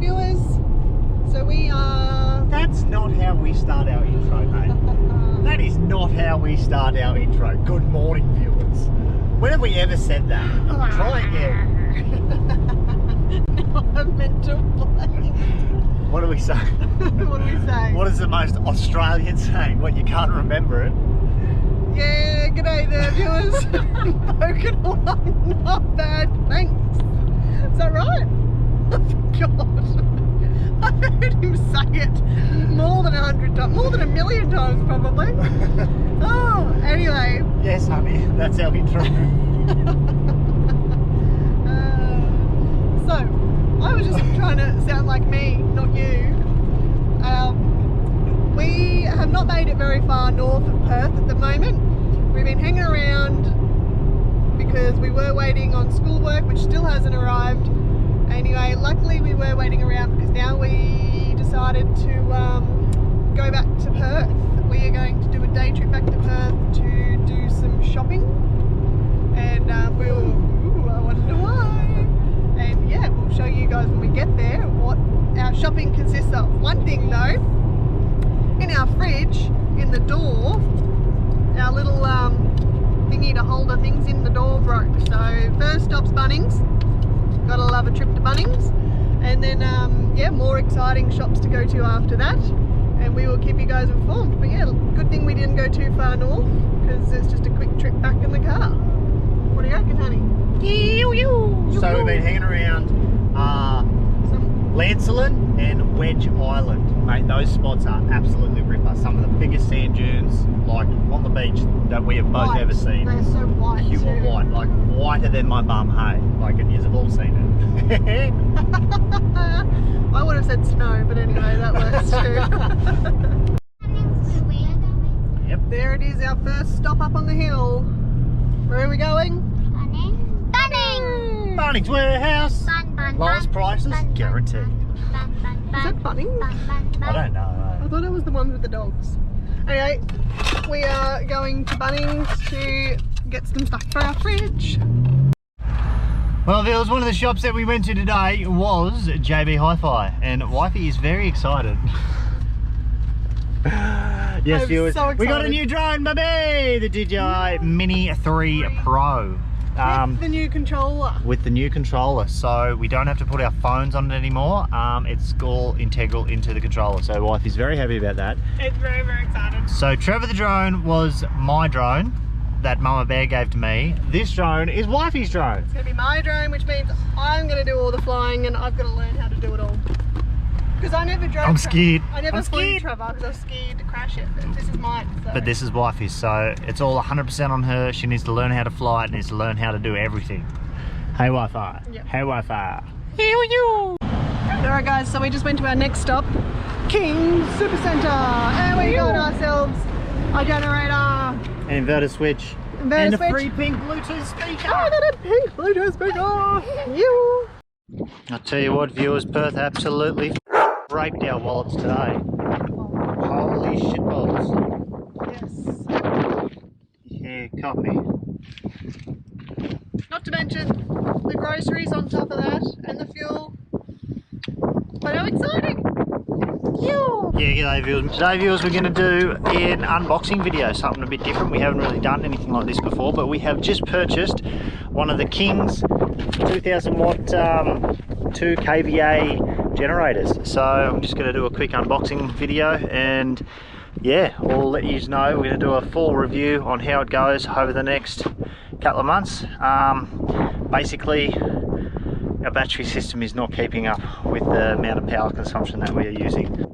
viewers. So we are... That's not how we start our intro, mate. That is not how we start our intro. Good morning, viewers. When have we ever said that? Try again. No, I'm meant to play. What do we say? What do we say? What is the most Australian saying? What, you can't remember it? Yeah, g'day there, viewers. Poking along, not bad, thanks. Is that right? Oh, God. I've heard him say it more than 100 times, more than 1,000,000 times probably. Oh, anyway. Yes, honey, that's our intro. So, I was just trying to sound like me, not you. We have not made it very far north of Perth at the moment. We've been hanging around because we were waiting on schoolwork, which still hasn't arrived. Anyway, luckily we were waiting around because now we decided to go back to Perth. We are going to do a day trip back to Perth to do some shopping, and I wonder why. And yeah, we'll show you guys when we get there what our shopping consists of. One thing though, in our fridge, in the door, our little thingy to hold the things in the door broke. So first stop's Bunnings. Gotta love a trip to Bunnings. And then yeah, more exciting shops to go to after that. And we will keep you guys informed. But yeah, good thing we didn't go too far north because it's just a quick trip back in the car. What do you reckon, honey? So we've been hanging around Lancelin and Wedge Island. Mate, those spots are absolutely ripper. Some of the biggest sand dunes, like on the beach, that we have both ever seen. They're so white. Pure too. white, like whiter than my bum, hey. Like, and you've all seen it. I would have said snow, but anyway, that works too. Yep. There it is, our first stop up on the hill. Where are we going? Bunnings! Bunnings Warehouse. Lowest prices guaranteed. Is that Bunnings? I don't know. I thought it was the ones with the dogs. Anyway, we are going to Bunnings to get some stuff for our fridge. Well, there was one of the shops that we went to today was JB Hi-Fi, and Wifey is very excited. Yes, I'm viewers, so we got a excited. new drone, baby! The DJI Mini 3 Pro. With the new controller. With the new controller, so we don't have to put our phones on it anymore. It's all integral into the controller, so wife is very happy about that. It's very, very excited. So Trevor the drone was my drone that Mama Bear gave to me. This drone is wifey's drone. It's going to be my drone, which means I'm going to do all the flying and I've got to learn how to do it all. Because I never drove. I'm scared. I never I'm flew scared. Trevor because I was scared to crash it. But this is mine. So. But this is wifey's, so it's all 100% on her. She needs to learn how to fly it, needs to learn how to do everything. Hey Wi-Fi. Yep. Hey Wi-Fi. Alright guys, so we just went to our next stop, King Super Centre, and we got ourselves a generator. An inverter switch. Inverter and switch. a free pink Bluetooth speaker. Oh, I got a pink Bluetooth speaker. You. I'll tell you what, viewers, Perth absolutely raped our wallets today. Holy shitballs. Yes. Yeah, copy. Not to mention the groceries on top of that and the fuel. But how exciting! You. Yeah, g'day viewers. Today viewers, we're going to do an unboxing video, something a bit different. We haven't really done anything like this before, but we have just purchased one of the King's 2000 watt 2 kVA generators. So I'm just going to do a quick unboxing video, and yeah, we'll let you know. We're going to do a full review on how it goes over the next couple of months. Basically, our battery system is not keeping up with the amount of power consumption that we are using.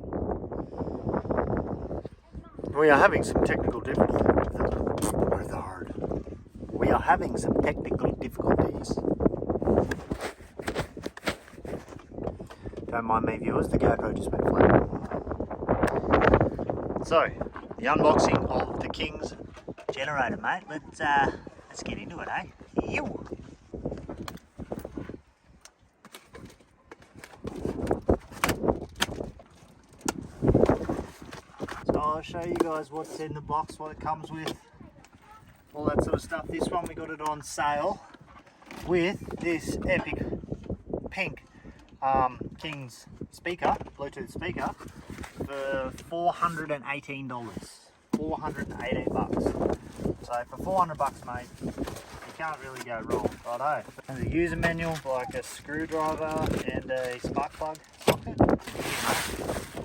We are having some technical difficulties. We are having some technical difficulties. Don't mind me, viewers, the GoPro just went flat. So, the unboxing of the King's generator, mate. Let's get into it, eh? Ew. So I'll show you guys what's in the box, what it comes with, all that sort of stuff. This one we got it on sale with this epic pink King's speaker, Bluetooth speaker, for $418. 418 bucks. So for 400 bucks, mate, you can't really go wrong. Righto. And the user manual, like a screwdriver and a spark plug socket.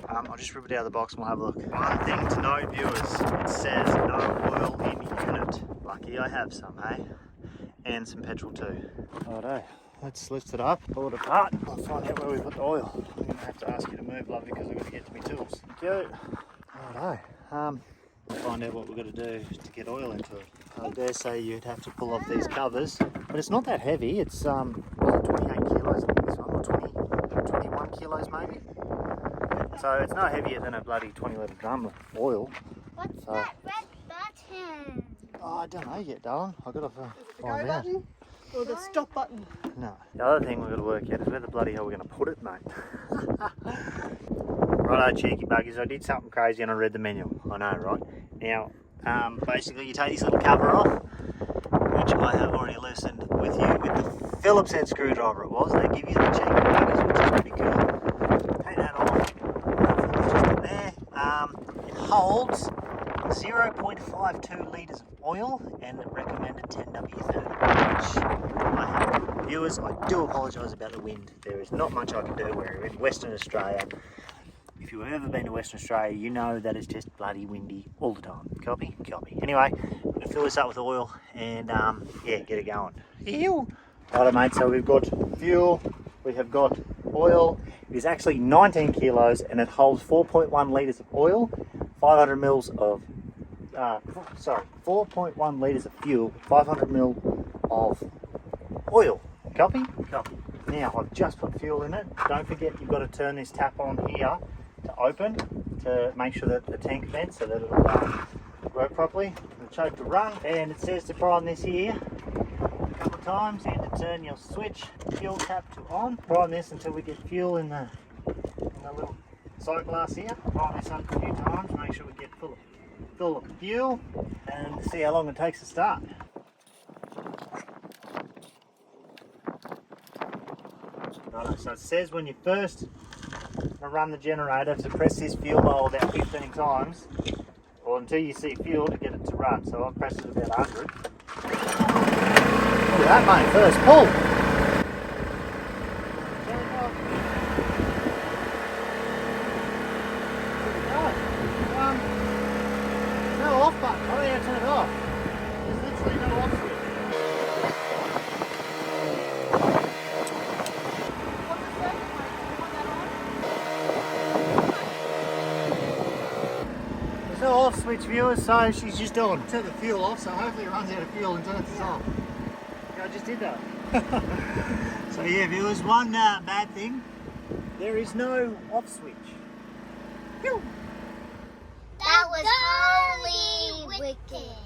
I'll just rip it out of the box and we'll have a look. One thing to note, viewers, it says no oil in unit. Lucky I have some, hey? And some petrol too. Righto. Let's lift it up, pull it apart, I'll find out where we put the oil. I'm going to have to ask you to move, love, because I've got to get to my tools. Thank you. Righto. We'll find out what we've got to do to get oil into it. I dare say you'd have to pull off these covers, but it's not that heavy. It's 28 kilos, I think this one, or 21 kilos maybe. So it's no heavier than a bloody 20 litre drum of oil. What's So, that red button? oh, I don't know yet, darling. I've got to The go find out. button or the stop button? No. The other thing we've got to work out is where the bloody hell we're going to put it, mate. Righto, cheeky buggies. I did something crazy and I read the manual. I know, right? Now, basically you take this little cover off, which I have already loosened with you with the Phillips head screwdriver it was. They give you the cheeky buggers, which is pretty cool. Take that off. It's just in there. It holds 0.52 litres of oil and recommended 10W30, which I have. Viewers, I do apologise about the wind. There is not much I can do. We're in Western Australia. If you've ever been to Western Australia, you know that it's just bloody windy all the time. Copy? Copy. Anyway, I'm going to fill this up with oil and, yeah, get it going. Ew! Righto, mate, so we've got fuel, we have got oil. It is actually 19 kilos and it holds 4.1 litres of oil, 500 mils of, 4.1 litres of fuel, 500 mil of oil. Copy? Copy. Now, I've just put fuel in it. Don't forget you've got to turn this tap on here to open, to make sure that the tank vents so that it'll work properly. The choke to run, and it says to prime this here a couple of times and to turn your switch fuel tap to on. Prime this until we get fuel in the little sight glass here. Prime this up a few times, make sure we get full of fuel, and see how long it takes to start. Right, so it says when you first run the generator to press this fuel dial about 15 times, or until you see fuel to get it to run. So I've pressed it about 100. Look at that, mate, first pull. No off button, I don't know how to turn it off. There's literally no off switch. Off switch, viewers, so she's just on. Turn the fuel off, so hopefully it runs out of fuel and turns us off. Yeah, I just did that. So yeah, viewers, one bad thing, there is no off switch. Phew. That was holy wicked.